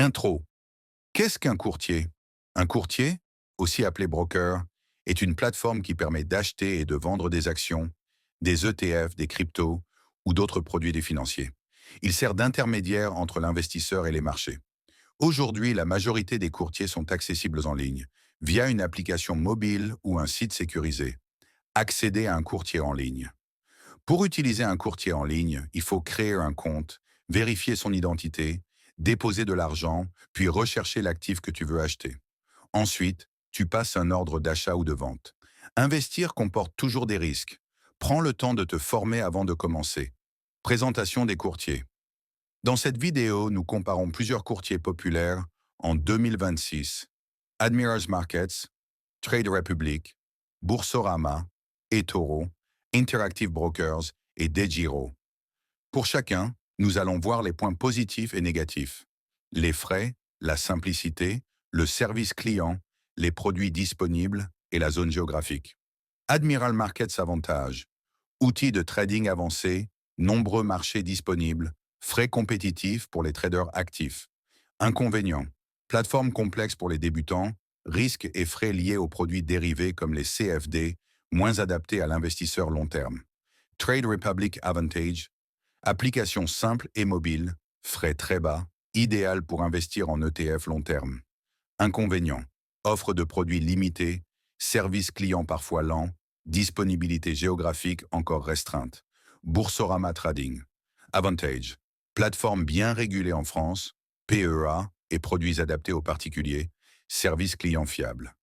Intro. Qu'est-ce qu'un courtier? Un courtier, aussi appelé broker, est une plateforme qui permet d'acheter et de vendre des actions, des ETF, des cryptos ou d'autres produits des financiers. Il sert d'intermédiaire entre l'investisseur et les marchés. Aujourd'hui, la majorité des courtiers sont accessibles en ligne, via une application mobile ou un site sécurisé. Accéder à un courtier en ligne. Pour utiliser un courtier en ligne, il faut créer un compte, vérifier son identité, déposer de l'argent, puis rechercher l'actif que tu veux acheter. Ensuite, tu passes un ordre d'achat ou de vente. Investir comporte toujours des risques. Prends le temps de te former avant de commencer. Présentation des courtiers. Dans cette vidéo, nous comparons plusieurs courtiers populaires en 2026. Admirals Markets, Trade Republic, Boursorama, eToro, Interactive Brokers et DeGiro. Pour chacun, nous allons voir les points positifs et négatifs. Les frais, la simplicité, le service client, les produits disponibles et la zone géographique. Admiral Markets Avantage. Outils de trading avancés, nombreux marchés disponibles, frais compétitifs pour les traders actifs. Inconvénients. Plateforme complexe pour les débutants, risques et frais liés aux produits dérivés comme les CFD, moins adaptés à l'investisseur long terme. Trade Republic Advantage. Application simple et mobile, frais très bas, idéal pour investir en ETF long terme. Inconvénients. Offre de produits limités, service client parfois lent, disponibilité géographique encore restreinte. Boursorama Trading. Avantage. Plateforme bien régulée en France, PEA et produits adaptés aux particuliers, service client fiable.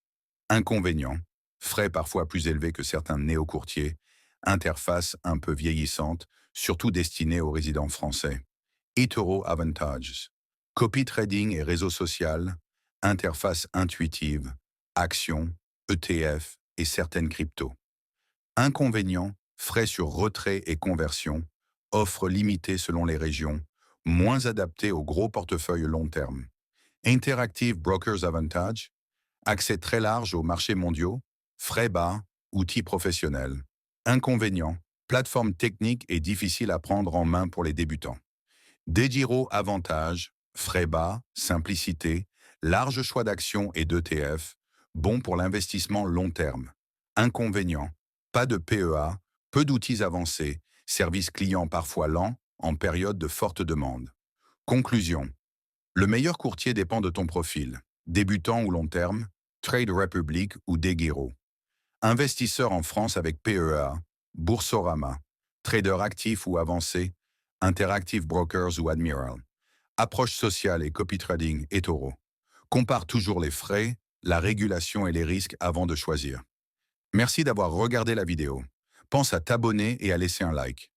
Inconvénients. Frais parfois plus élevés que certains néo-courtiers, interface un peu vieillissante, surtout destinée aux résidents français. eToro Avantages. Copy trading et réseau social, interface intuitive, actions, ETF et certaines cryptos. Inconvénients, frais sur retrait et conversion, offres limitées selon les régions, moins adaptées aux gros portefeuilles long terme. Interactive Brokers Advantage, accès très large aux marchés mondiaux, frais bas, outils professionnels. Inconvénients, plateforme technique et difficile à prendre en main pour les débutants. DeGiro Avantage, frais bas, simplicité, large choix d'actions et d'ETF, bon pour l'investissement long terme. Inconvénients, pas de PEA, peu d'outils avancés, service client parfois lent en période de forte demande. Conclusion. Le meilleur courtier dépend de ton profil, débutant ou long terme, Trade Republic ou DeGiro. Investisseur en France avec PEA, Boursorama, trader actif ou avancé, Interactive Brokers ou Admiral. Approche sociale et copy trading eToro. Compare toujours les frais, la régulation et les risques avant de choisir. Merci d'avoir regardé la vidéo. Pense à t'abonner et à laisser un like.